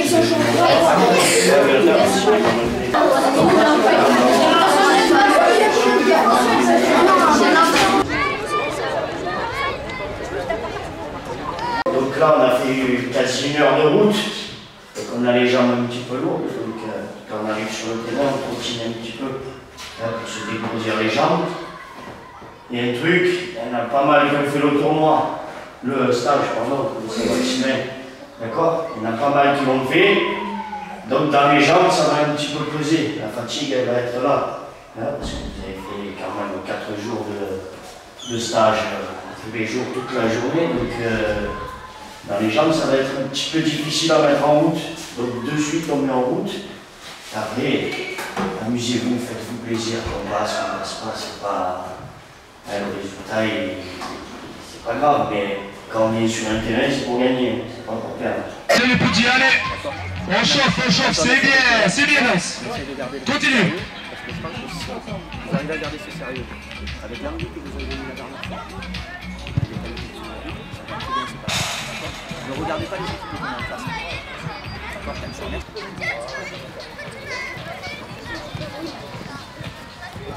Donc là, on a fait quasi 1 heure de route, donc on a les jambes un petit peu lourdes, donc quand on arrive sur le terrain, on continue un petit peu pour se dégrossir les jambes. Il y a un truc, il y en a pas mal qui ont fait le tournoi, le stage, pardon, le Saint-Maximin, d'accord? Il y en a pas mal qui l'ont fait, donc dans les jambes, ça va un petit peu peser, la fatigue, elle va être là, parce que vous avez fait quand même 4 jours de stage, tous les jours, toute la journée, donc dans les jambes, ça va être un petit peu difficile à mettre en route, donc de suite on met en route, après, amusez-vous, faites-vous plaisir, qu'on passe pas, c'est pas... le résultat, c'est pas grave, mais quand on est sur un terrain, c'est pour gagner, c'est pas pour perdre. C'est les petits, allez, on chauffe, c'est bien, Nance. Continue. Vous arrivez à garder ce sérieux. Avec l'envie que vous avez donné la dernière fois, ne regardez pas les équipes qui sont en face. D'accord, t'as une surmettre.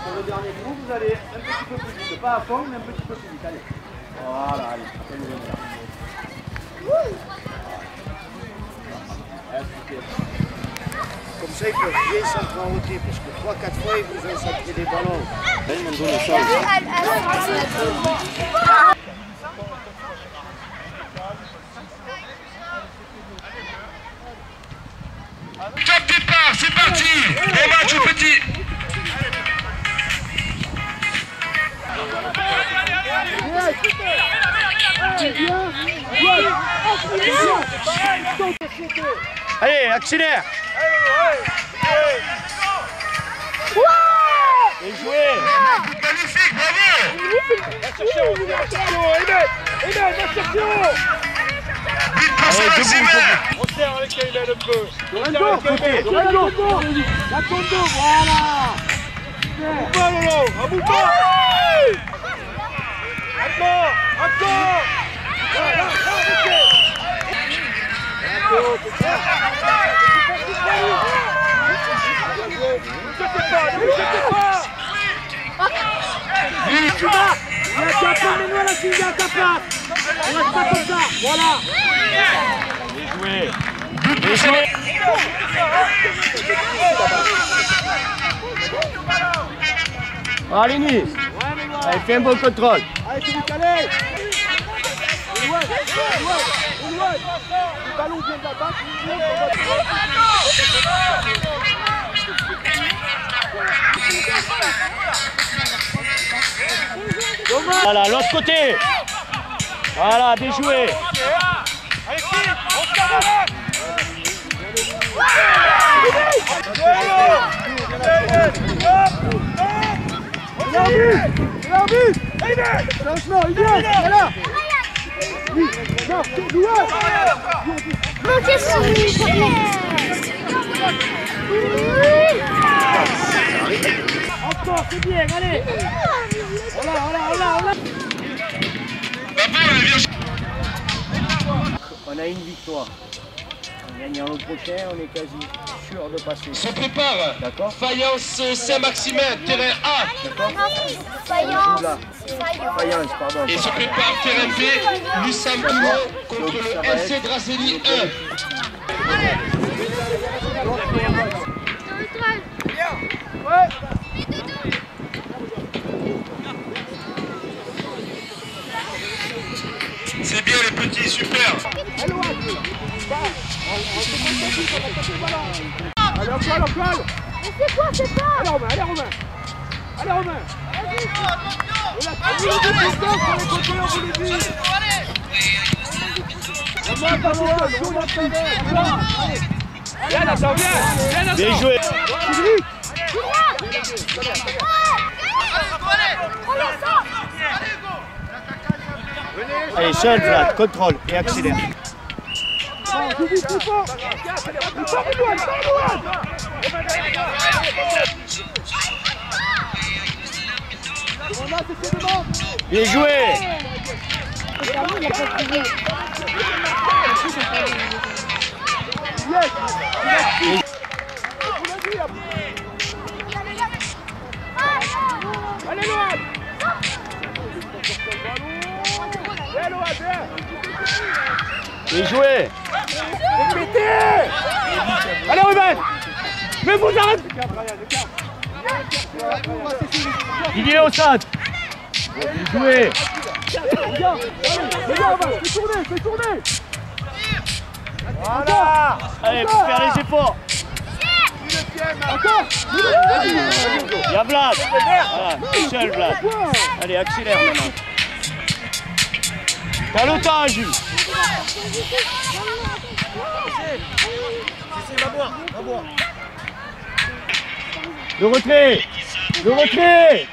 Pour le dernier coup, vous allez un petit peu plus vite. Pas à fond, mais un petit peu plus vite. Allez. Voilà, allez. Comme ça, ils peuvent bien centrer en routier, parce que 3-4 fois, ils vous ont centré des ballons. Top départ, c'est parti. Bon match au petit. Allez, accélère. Bien joué. Magnifique, bravo. Va chercher haut, va chercher haut. Vite passe à Maximin. On serre avec Ayman un peu. Lorenzo, la Kondo, voilà. Un bouton, Lolo, un bouton. Encore. Voilà, ne jetez pas. Tu vas. Il y a qu'à prendre les noix là, tu viens à ta place. On reste pas comme ça, voilà. Bien joué. Bien joué. Allez, Nice. Allez, fais un bon contrôle. Allez, c'est vite, allez. Le ballon vient de là-bas. Voilà, l'autre côté. Voilà, bien joué. Allez, on se camarade. Changement, il vient, voilà. Non, encore, c'est bien, allez. Voilà. On a une victoire. En gagnant le prochain, on est quasi sûr de passer. Se prépare. D'accord. Faïence Saint-Maximin, terrain A. D'accord. Faïence, pardon. Et se prépare terrain B, Lusambourg contre le FC Dracélie 1. C'est bien les petits, super. Allez, encore. C'est quoi? Allez, Romain. Bien joué. Allez, seul, Vlad, contrôle et accélère. Bien joué. Allez, Loan! Bien joué. Allez, Ruben! Mais vous arrêtez! Il est au stade. Bien joué. Fais tourner! Voilà. Allez, faut faire les efforts. Encore! Il y a Vlad. Voilà, tout seul Vlad. Allez, accélère maintenant. T'as le temps, Jules. Le retrait. Le retrait.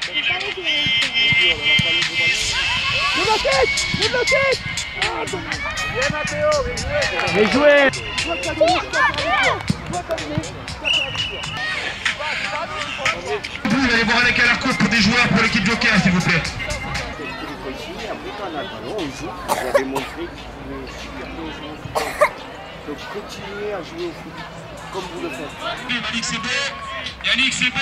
Le bloquette! Bien joué. Vous allez voir avec la course pour des joueurs pour l'équipe Joker, s'il vous plaît. Vous avez montré que vous pouvez super bien jouer au football. Donc continuez à jouer au foot comme vous le faites. Yannick, c'est bon. Yannick, c'est bon.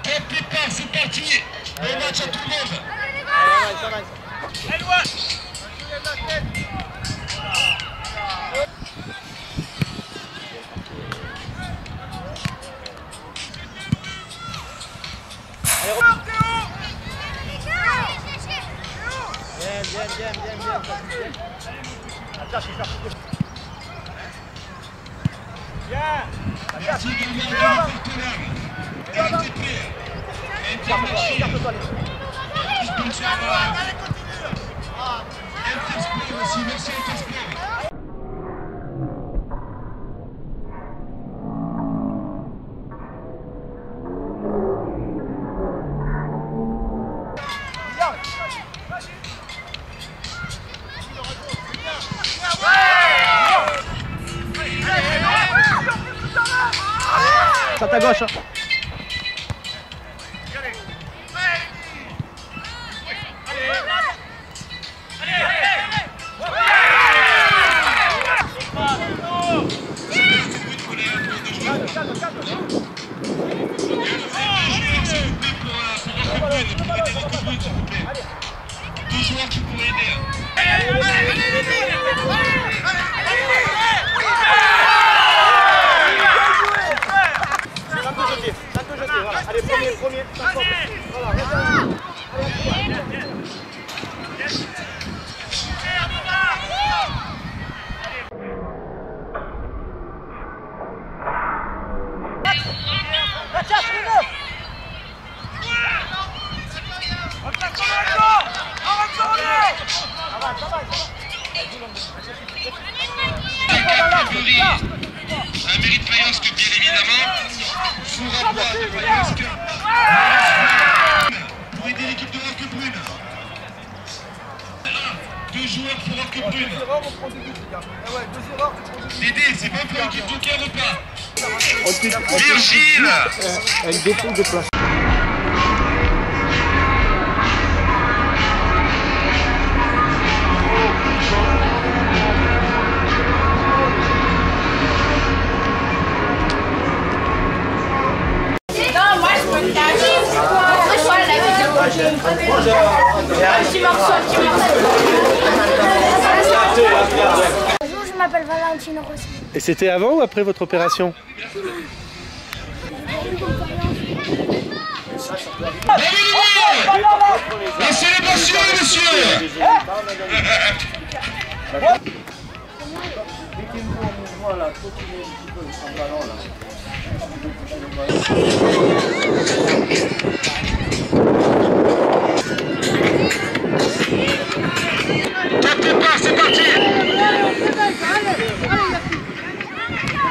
Top départ, c'est parti. Bon match à tout le monde. Merci également à partenaire RTP, Intermarché, sponsor Intersport aussi, merci Intersport. À ta gauche. Deux joueurs qui pourraient aider. Allez, premier. Un mérite Payosque, bien évidemment. Four à bois de Payosque. Pour aider l'équipe de Roquebrune. Deux joueurs pour Roquebrune. Dédé, c'est bon pour l'équipe Joker ou pas? Virgile. Un défaut de place. Bonjour, je m'appelle Valentine Rossi. Et c'était avant ou après votre opération? La célébration, monsieur. Mettez-vous en mouvement là, continuez un petit peu sans ballon là. Top départ, c'est parti.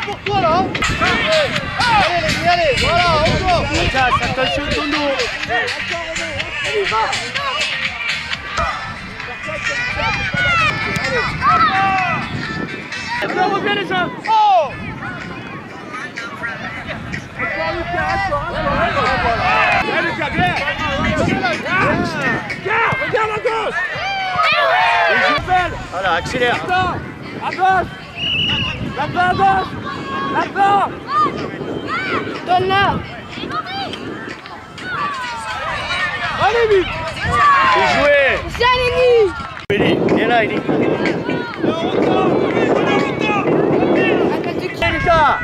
Pour toi là! Allez, voilà, encore! Attention au ton dos. Allez, va! Allez, on revient les gens! Oh! Encore Lucas, encore! Viens Lucas, viens! Regarde à gauche! Voilà, accélère. À gauche. Là-bas, à gauche. Là-bas. Donne-la. Allez, vite. C'est joué. C'est Aléni. Eli, viens là, Eli. Lucas.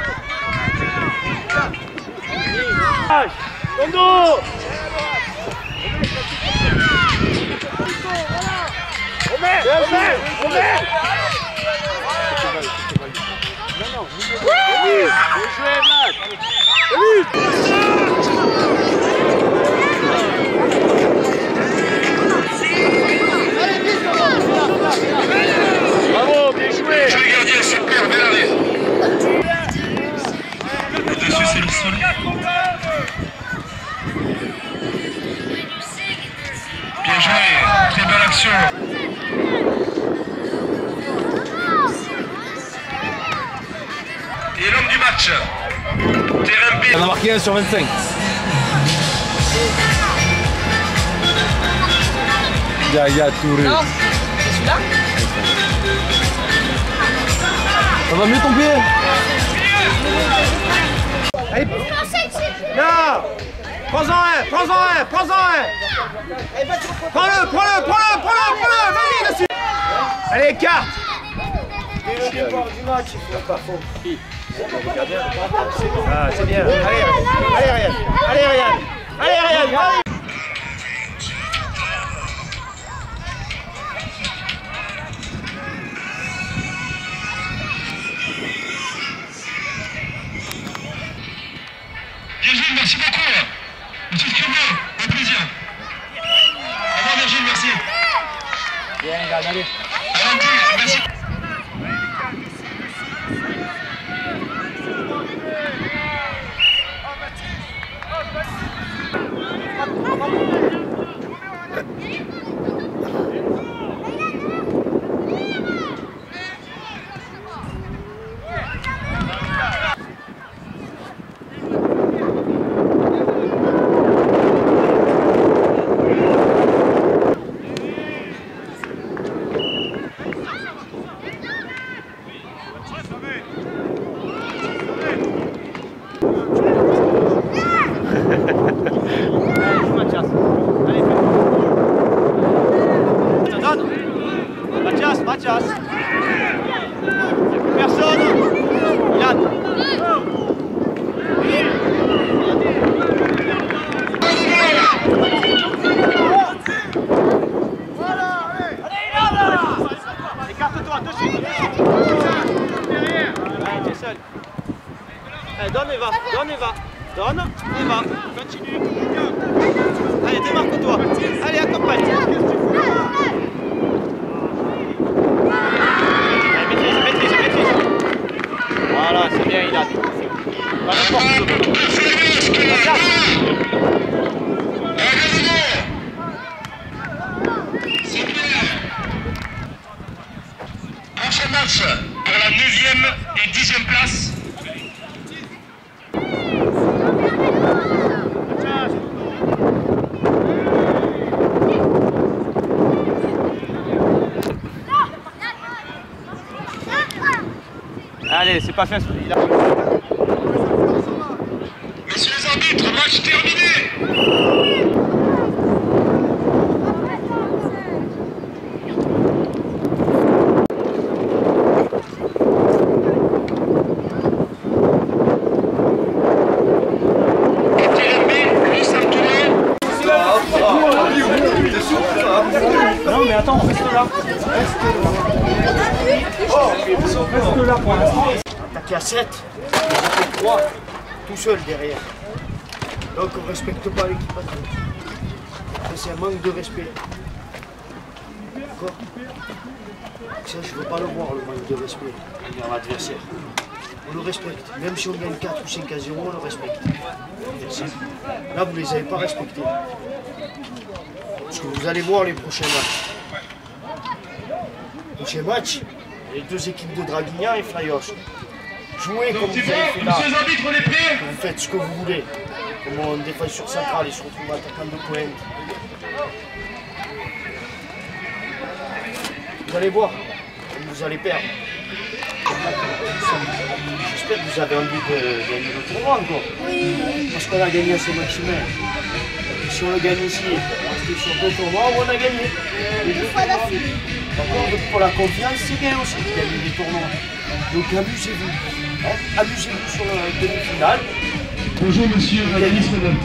Ton dos. Omer. Bien joué, Vlad. Bravo, bien joué. Le gardien, super, bien allé. Au-dessus, c'est le sol. Bien joué, très belle action. Et l'homme du match, terrain B. On a marqué 1 sur 25. Yaya Touré. Non, c'est celui-là. Ça va mieux ton pied? Non. Prends-en un. Prends-le. Vas-y, dessus. Allez, carte. Et le départ du match, il faut pas faux. Ah, c'est bien. Allez, Ryan. Virgile, merci beaucoup. Petite Cubo, au plaisir. Au revoir Virgile, merci. Bien, allez. Valentin, merci. Mathias. Personne. Yann. Écarte-toi, de suite. Derrière. Allez, t'es seul. Allez, donne et va. Donne et va. Continue. Allez, démarque-toi. Allez, accompagne. Maîtrise. Voilà, c'est bien, il a. Pas n'importe Prochain match pour la 9e et 10e place. Allez, c'est pas fait celui-là. Messieurs les arbitres, match terminé. Non mais attends, reste là. Reste là pour l'instant. Attaqué à 7, j'étais 3, tout seul derrière. Donc on ne respecte pas l'équipe adverse. C'est un manque de respect. D'accord? Ça, je ne veux pas le voir, le manque de respect envers l'adversaire. On le respecte. Même si on gagne 4 ou 5 à 0, on le respecte. Là, vous ne les avez pas respectés. Parce que vous allez voir les prochains matchs. Prochain match, les deux équipes de Draguignan et Flyos. Jouez comme vous avez fait là. Messieurs les arbitres, on est prêts? Vous faites ce que vous voulez. Comme on défenseur central, il se retrouve attaquant de pointe. Vous allez voir. vous allez perdre. J'espère que vous avez envie de gagner le tournoi encore. Oui. Parce qu'on a gagné à Saint-Maximin. Si on le gagne ici, on se dit sur 2 tournois, on a gagné. 2 fois d'affilée. D'accord, donc pour la confiance, c'est bien aussi de gagner des tournois. Donc amusez-vous. Hein? Amusez-vous sur la demi-finale. Bonjour monsieur, Denis Madame.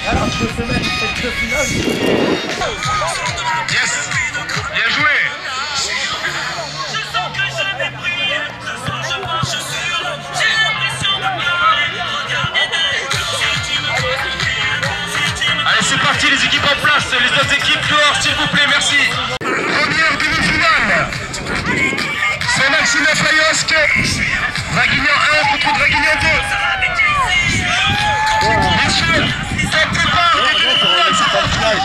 Entre semaines, cette 2 finales. Yes, bien joué. Allez, c'est parti les équipes en place, les autres équipes dehors s'il vous plaît, merci. Première demi-finale. Saint-Maximin Fayosk, Draguignan 1 contre Draguignan 2. Messieurs, ça prépare les demi-finales, c'est pas le final.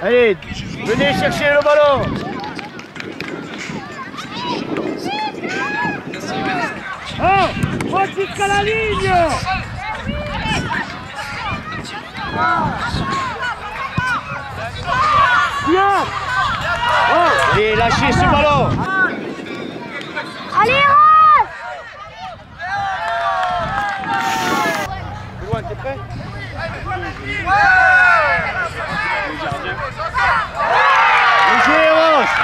Allez, venez chercher le ballon. Oh, faut jusqu'à la ligne. Bien. Oh, allez, lâchez ce ballon. Allez, Loin, t'es prêt? Bien joué, Roche.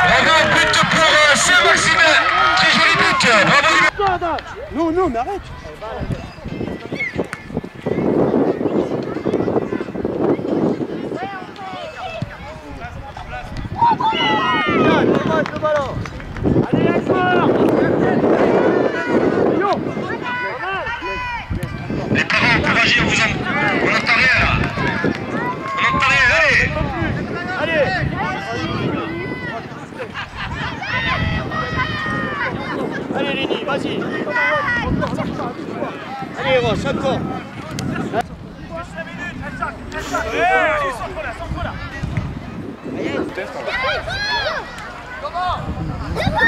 Bravo, but pour Saint-Maximin. Très joli but. Bravo. Non, mais arrête. Le ballon. Allez, Axel. Les parents, on peut agir, on n'entend rien là. On n'entend rien, allez. Allez. Allez, Lenny, vas-y. Allez, Roche, encore.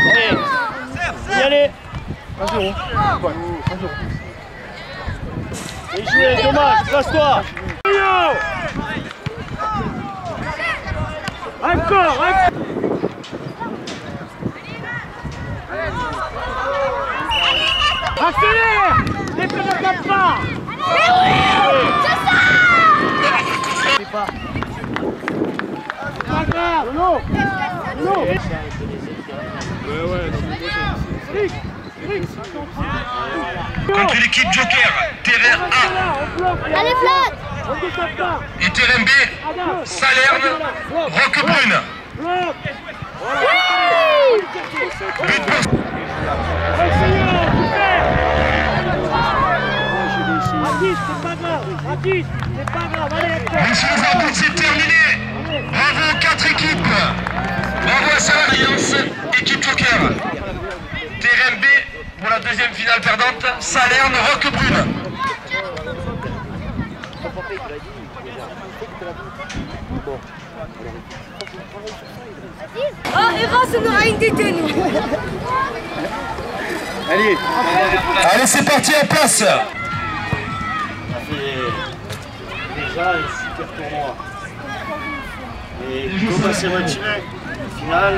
Allez, y aller. 1-0. Et jouer, dommage, passe-toi. Encore. Accélère. Les pieds ne tapent pas. C'est pas. Pas grave. Non. Contre l'équipe Joker, terrain A. allez, flotte. On ne tape pas. Et terrain B, Salerne, Roquebrune. But pour c'est pas grave. Allez, Messieurs les arbitres, c'est terminé. Bravo aux 4 équipes. Bravo à Salariance, équipe Joker. Terrain B pour la deuxième finale perdante, Salerne, Roquebrune. Oh, Eros, on aura une détenue. Allez. Allez, c'est parti, en place. Ça fait déjà un super tournoi. Et comme à Saint-Maximin, au final,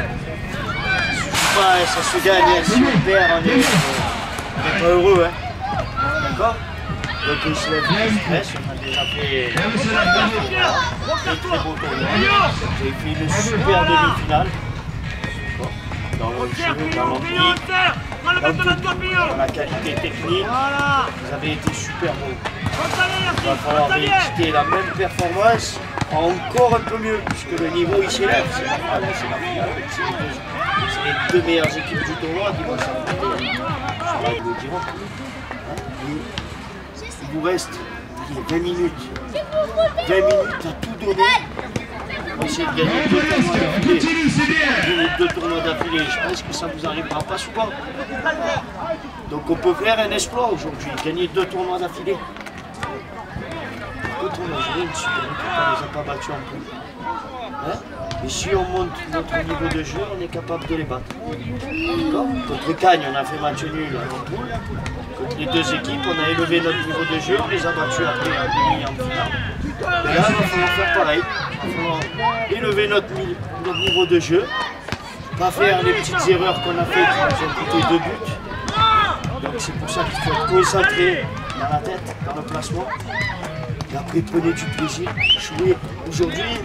ça se gagne, si on perd, on n'est pas heureux. Hein. D'accord? Donc on se lève du stress, on a déjà fait un très beau tournoi. J'ai fait une super demi-finale. Dans le jeu, dans l'envie, dans la qualité technique, vous avez été super bons. Il va falloir rééditer la même performance, encore un peu mieux, puisque le niveau il s'élève. C'est normal, c'est la finale. C'est les 2 meilleures équipes du tournoi qui vont s'affronter. Il vous reste 20 minutes. 20 minutes à tout donner. On va essayer de gagner 2 tournois d'affilée. Je pense que ça ne vous arrivera pas souvent. Donc on peut faire un exploit aujourd'hui, gagner 2 tournois d'affilée. quand on a joué une super équipe, on ne les a pas battus en poule. Hein? Et si on monte notre niveau de jeu, on est capable de les battre. D'accord? Contre Cagnes, on a fait match nul en poule. Contre les deux équipes, on a élevé notre niveau de jeu, on les a battus après en finale. Et là, il va falloir faire pareil. Il va falloir élever notre niveau de jeu. Pas faire les petites erreurs qu'on a faites qui nous ont coûté 2 buts. Donc c'est pour ça qu'il faut être concentré dans la tête, dans le placement. Et après, prenez du plaisir. Jouez. Aujourd'hui,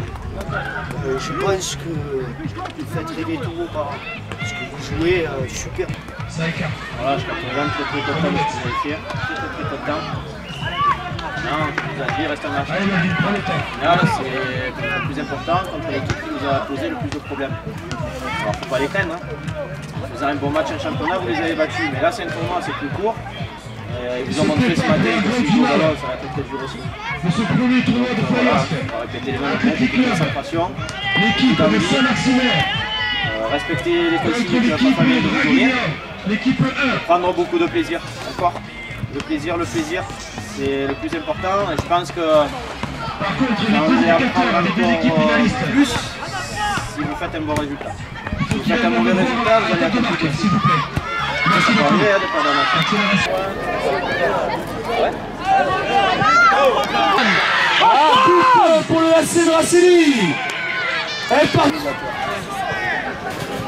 je pense que vous faites rêver tous vos parents. Parce que vous jouez super. Voilà, jusqu'à présent, très content de ce que vous allez faire. Très content. Non, comme vous avez dit, reste un match. Là, c'est le plus important contre l'équipe qui nous a posé le plus de problèmes. Alors, faut pas les craindre. Hein. En faisant un bon match en championnat, vous les avez battus. Mais là, c'est un tournoi, c'est plus court. Ils vous ont montré ce matin que si vous jouez ça va être très dur aussi. Voilà, on va répéter les mêmes choses, beaucoup de concentration. L'équipe de Saint-Maximin. Respecter les consignes que la famille de vous donner. L'équipe 1. Prendre beaucoup de plaisir. Encore. Le plaisir, c'est le plus important. Et je pense que vous allez apprendre encore plus si vous faites un bon résultat. Si vous faites un mauvais résultat, vous allez être compliqué. Ça peut arriver de perdre un match. Pour le AC de Racini.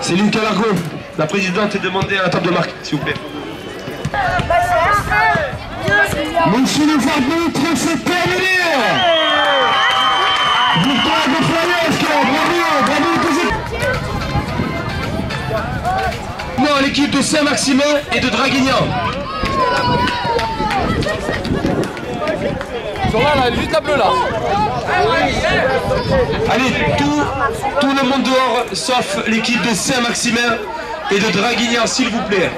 Céline Calargo, la présidente est demandée à la table de marque, s'il vous plaît. Monsieur le arbitre, c'est terminé. Victoire de Flyers, bravo. Non, l'équipe de Saint-Maximin et de Draguignan. Ils sont là, juste la bleue là. Allez, tout le monde dehors, sauf l'équipe de Saint-Maximin et de Draguignan, s'il vous plaît.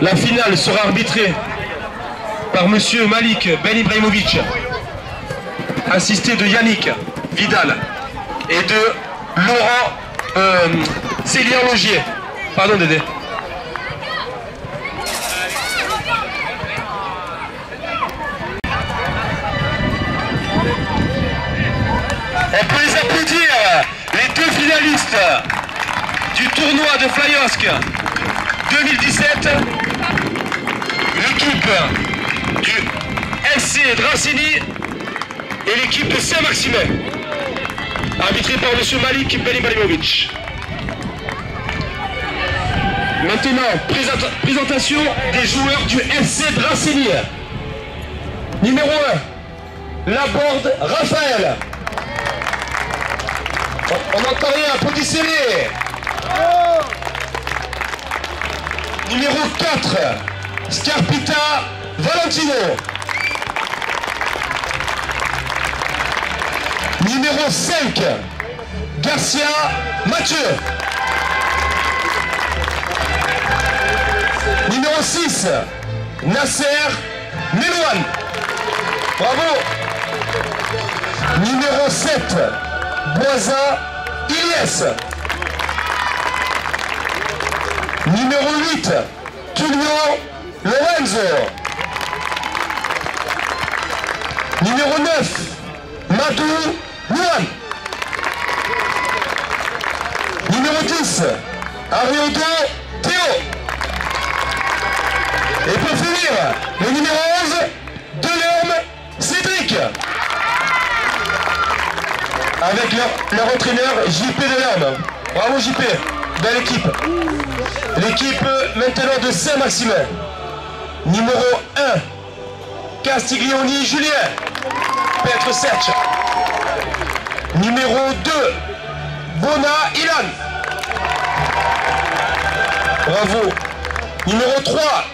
La finale sera arbitrée par monsieur Malik Ben Ibrahimovic, assisté de Yannick Vidal et de Laurent Célien Logier. Pardon Dédé. On peut les applaudir, les deux finalistes du tournoi de Flyosque 2017, l'équipe du SC Draceni et l'équipe de Saint-Maximin, arbitrée par M. Malik Ben Ibrahimovic. Maintenant, présentation des joueurs du SC Draceni. Numéro 1, Laborde Raphaël. On n'entend rien, applaudissez-les. Numéro 4, Scarpita Valentino. Numéro 5, Garcia Mathieu. Numéro 6, Nasser Melouane. Bravo. Numéro 7, Boisa Ilyes. Numéro 8, Tulio Lorenzo. Numéro 9, Madou Luan. Numéro 10, Ariodo Théo. Et pour finir, le numéro 11, Delorme Cédric. Avec leur entraîneur JP Delorme. Bravo JP, belle équipe. L'équipe maintenant de Saint-Maximin. Numéro 1, Castiglioni Julien, Petre Serge. Numéro 2, Bona Ilan. Bravo. Numéro 3,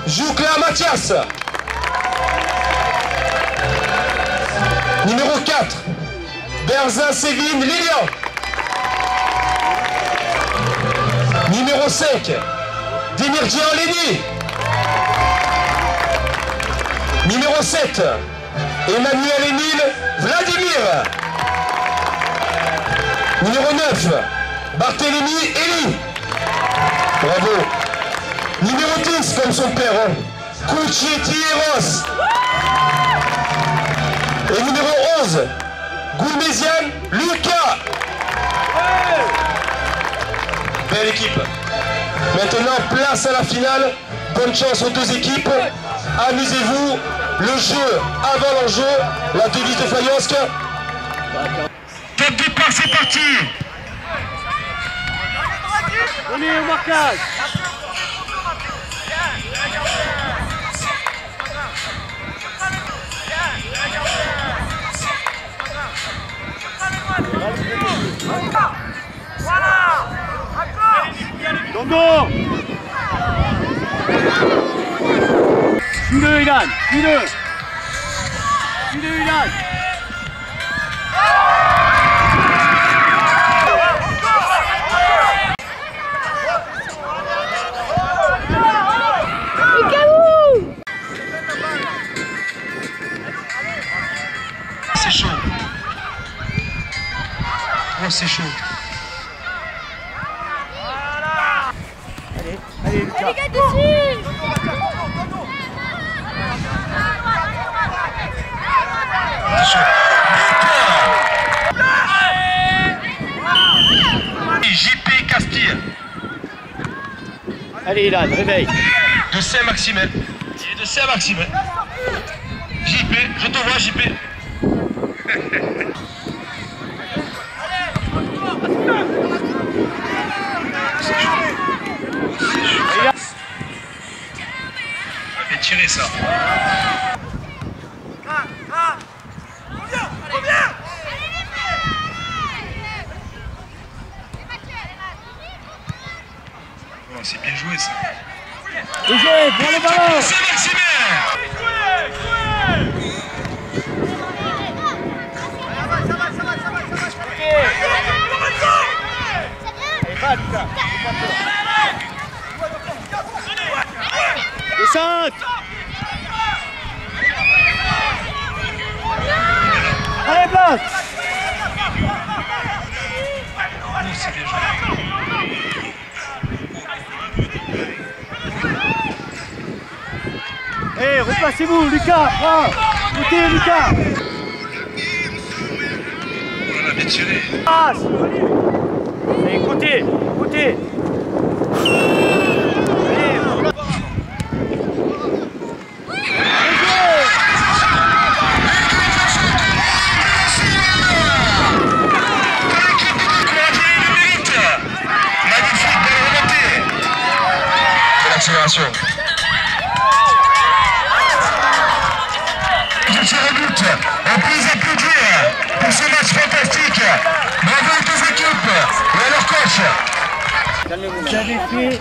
Joukla Mathias. Numéro 4, Berzin Sévine Lilian. Numéro 5, Demirjian Léni. Numéro 7, Emmanuel Émile Vladimir. Numéro 9, Barthélemy Elie. Bravo. Numéro 10 comme son père, Kuchiti Eros. Et numéro 11, Goulméziane Lucas. Belle équipe. Maintenant, place à la finale. Bonne chance aux deux équipes. Amusez-vous. Le jeu avant l'enjeu. La devise de Fayosk. Top départ, c'est parti. On est au marquage. Dondo. Suis-le, Ilan. Suis-le. Suis-le, Ilan. C'est chaud. Oh, c'est chaud. Allez, Lucas. Les gars, dessus. JP Castille. Allez, Ilan, réveille. De Saint-Maximin. Il est de Saint-Maximin. JP, je te vois, JP. Je vais tirer ça. Oh, c'est bien joué ça. Jouez, pour le ballon. Saint-Maximin. Va, Lucas. Descente. Allez, place. Oh, c'est bien joué. Allez, replacez-vous, Lucas. Écoutez, Lucas. On a bien tiré. Passe. Allez, côté. Accélération. Je tire au but. On peut les applaudir pour ce match fantastique. Bravo aux deux équipes et à leur coach. Vous avez fait.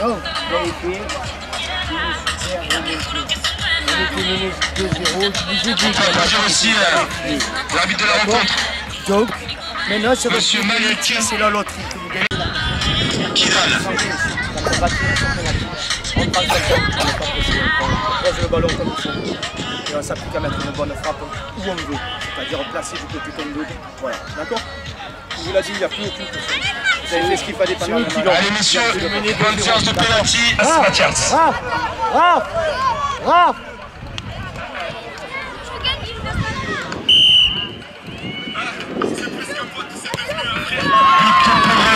Oh, vous avez fait. Vous avez fait mené 2-0. Je vous ai dit. On va dire aussi l'arbitre de la rencontre. Donc, maintenant, c'est Monsieur votre Malik. penalty, c'est la loterie que vous gagnez. Kidal. On va tirer son penalty. On prend le ballon, on n'est pas possible. On pose le ballon comme il faut. Et on s'applique à mettre une bonne frappe où on veut. C'est-à-dire placer du côté comme de. Voilà, d'accord? Je vous l'ai dit, il n'y a plus aucune question. Vous avez fait ce qu'il fallait pendant le match. Allez messieurs, bonne séance de penalty à Mathias. Raph.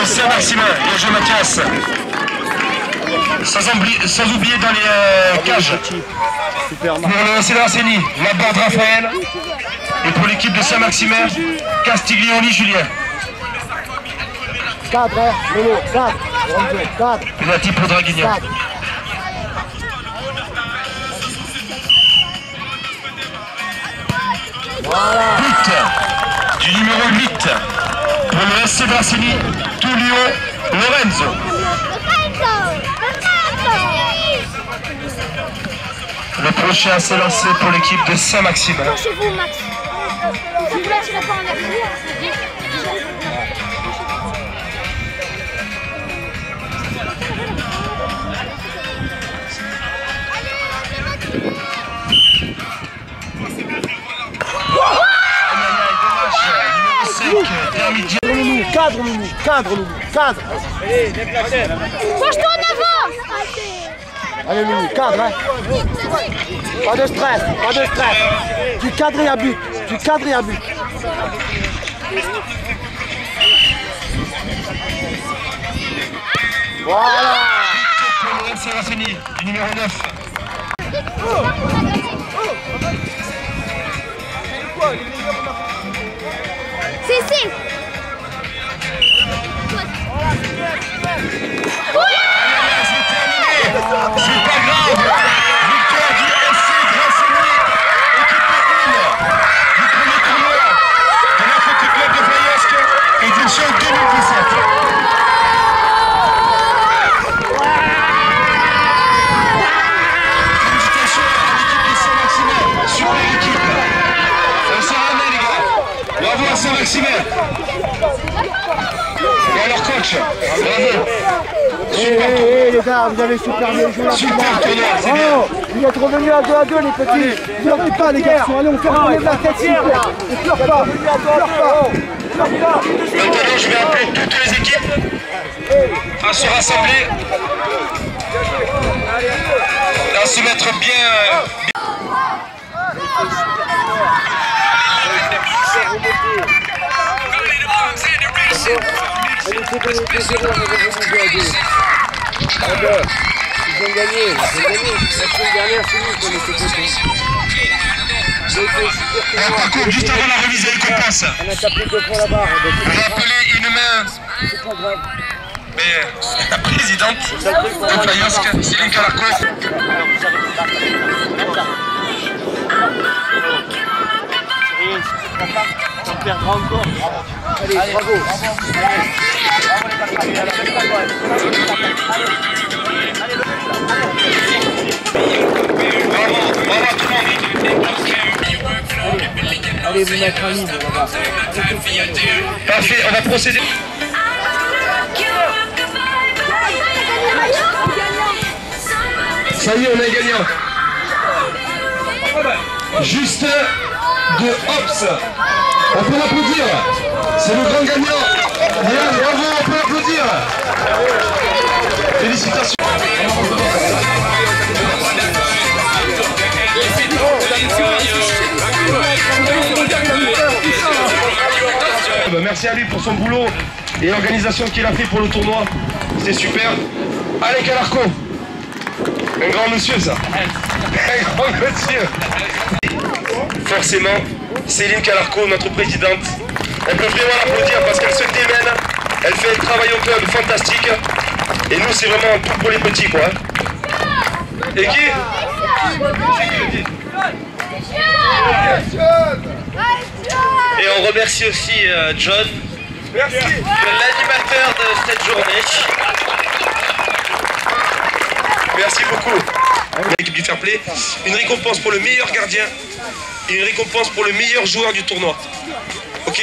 Saint-Maximin, bien joué Mathias. Sans oublier dans les cages. Super Pour le Cédraceni, Laborde Raphaël. Et pour l'équipe de Saint-Maximin, Castiglioni Julien. 4, hein, Lolo, 4. 4. Penalty pour Draguignan. 4. Voilà. But du numéro 8 pour le SC Bracini, Tullio Lorenzo. Le prochain s'est lancé pour l'équipe de Saint-Maximin. Chez vous, Max. Vous ne lâcherez pas en arrière. Cadre, Loulou. Penche-toi en avant. Allez Mimi, cadre hein. Pas de stress, pas de stress. Tu cadres et à but, tu cadres et à but. Voilà. Serafini, du numéro 9. C'est C'est pas grave. Victoire du FC Grassigny, équipe 1 du premier tournoi de la Foot Club de Flyosque, édition 2017. Félicitations à l'équipe de Saint-Maximin, super équipe. On s'en remet les gars. Bravo à Saint-Maximin. Et à leur coach, bravo. Les gars, vous avez super bien joué. Super tournoi, c'est bien. Vous êtes revenus à 2-2 les petits. Ne pleurez pas les garçons, allez on fait revenir de la tête s'il vous plaît. Ne pleure pas, ne pleure pas. Maintenant je vais appeler toutes les équipes à se rassembler, à se mettre bien. Ils ont gagné. La semaine dernière, c'est nous qui ont été Par juste avant la remise des récompenses, on a tapé 2 fois la barre. on va appeler une main. C'est pas grave. Mais la présidente de Flyosque, Céline Calarco. On perdra encore. Allez, bravo. Bravo à tout le monde. Allez, vous mettre en ligne là-bas. Parfait, on va procéder. Ça y est, on a un gagnant. Juste de Hops. On peut l'applaudir. C'est le grand gagnant. Bien, bravo, on peut l'applaudir. Félicitations. Merci à lui pour son boulot et l'organisation qu'il a fait pour le tournoi. C'est super. Allez Calarco. Un grand monsieur ça. Un grand monsieur. Forcément, Céline Calarco, notre présidente, on peut vraiment l'applaudir parce qu'elle se démène. Elle fait un travail au club fantastique. Et nous c'est vraiment tout pour les petits quoi. Et qui? Et on remercie aussi John, l'animateur de cette journée. Merci beaucoup. L'équipe du Fair Play, une récompense pour le meilleur gardien et une récompense pour le meilleur joueur du tournoi. Ok?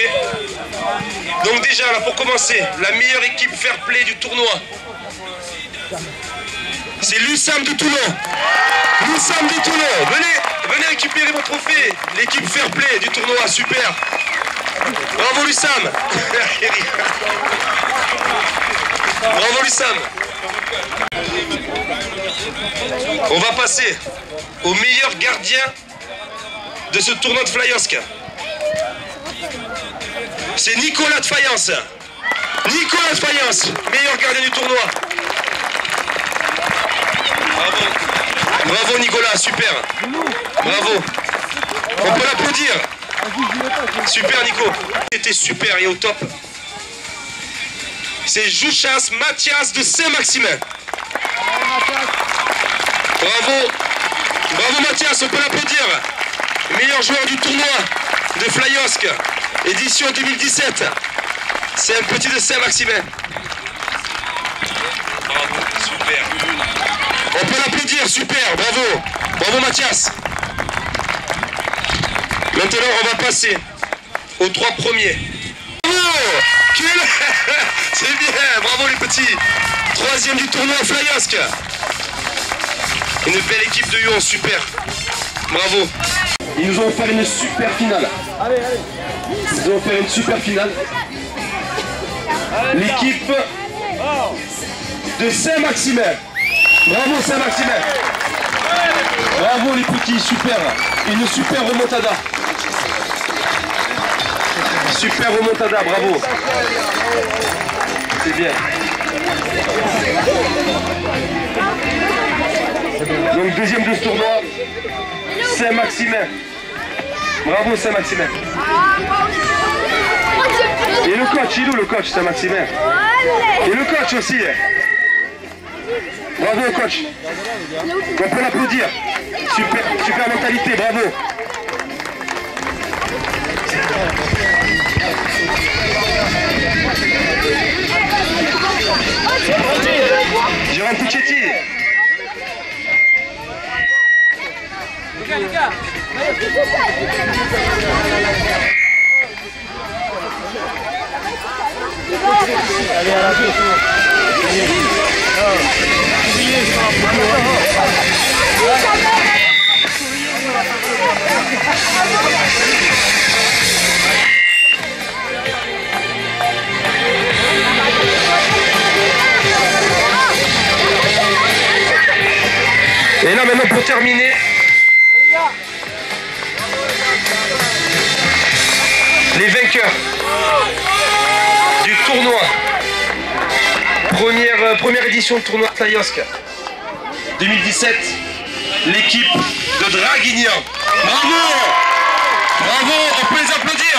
Donc déjà là pour commencer, la meilleure équipe Fair Play du tournoi, c'est l'USAM de Toulon. L'USAM de Toulon, venez récupérer vos trophées. L'équipe Fair Play du tournoi, super. Bravo l'USAM. Bravo l'USAM. On va passer au meilleur gardien de ce tournoi de Flyosque. C'est Nicolas de Fayence. Nicolas de Fayence, meilleur gardien du tournoi. Bravo. Bravo Nicolas, super. Bravo. On peut l'applaudir. Super Nico. C'était super et au top. C'est Jouchas Mathias de Saint-Maximin. Bravo. Bravo Mathias, on peut l'applaudir. Meilleur joueur du tournoi de Flyosque, édition 2017. C'est un petit de Saint-Maximin. Bravo, super. On peut l'applaudir, super, bravo. Bravo Mathias. Maintenant, on va passer aux 3 premiers. Bravo. C'est bien, bravo les petits. 3e du tournoi Flyosque. Une belle équipe de Lyon, super. Bravo. Ils nous ont offert une super finale. Ils nous ont offert une super finale. L'équipe de Saint-Maximin. Bravo Saint-Maximin. Bravo les petits, super. Une super remontada. Super remontada, bravo. C'est bien. Donc deuxième de ce tournoi, Saint-Maximin. Bravo Saint-Maximin. Et le coach, il est où le coach Saint-Maximin? Et le coach aussi. Bravo coach. On peut l'applaudir. Super mentalité, bravo. Jérôme Puccetti. Les gars. Allez, à la fin. Et là maintenant pour terminer, les vainqueurs du tournoi, première édition de tournoi Taïosque 2017, l'équipe de Draguignan. Bravo! Bravo, on peut les applaudir.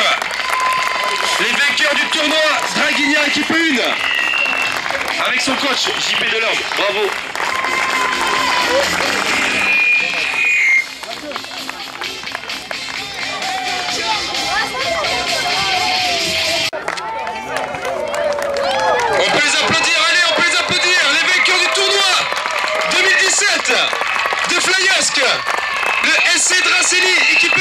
Les vainqueurs du tournoi Draguignan équipe 1 avec son coach JP Delorme. Bravo! On peut les applaudir, allez, on peut les applaudir, les vainqueurs du tournoi 2017 de Flyosque, le SC Draceli, équipe 1.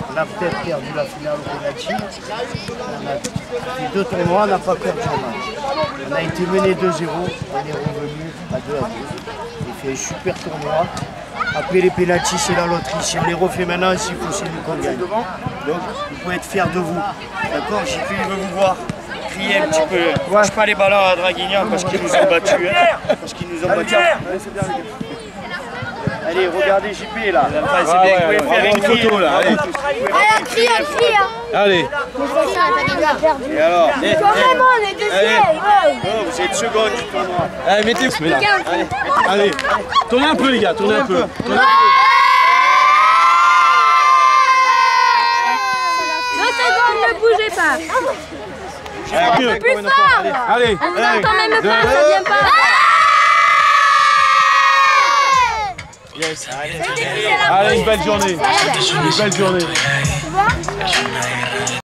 On a peut-être perdu la finale au penalty. On a fait 2 tournois, on n'a pas perdu un match. On a été mené 2-0, on est revenu à 2-2. On fait un super tournoi. Après les pénaltys, c'est la loterie. Si on les refait maintenant, s'il faut, c'est nous qu'on gagne. Donc, vous pouvez être fiers de vous. D'accord? JP, il veut vous voir crier un petit peu. Lâche pas les ballons à Draguignan parce qu'ils nous ont battus. Hein. Parce qu'ils nous ont battus. Allez, regardez JP là. C'est bien, vous pouvez faire une photo là. Allez, Allez, un cri, hein. Allez. et alors? Vraiment, on est deuxième. Oh, vous êtes second du tournoi. Allez, mettez-vous là. Allez. Tournez un peu les gars, tournez un peu. Tournez. 2 secondes, ne bougez pas. Un peu plus fort. Allez. On vous entend même pas, ça vient pas. Allez, une belle journée. Une belle journée. Tu vois?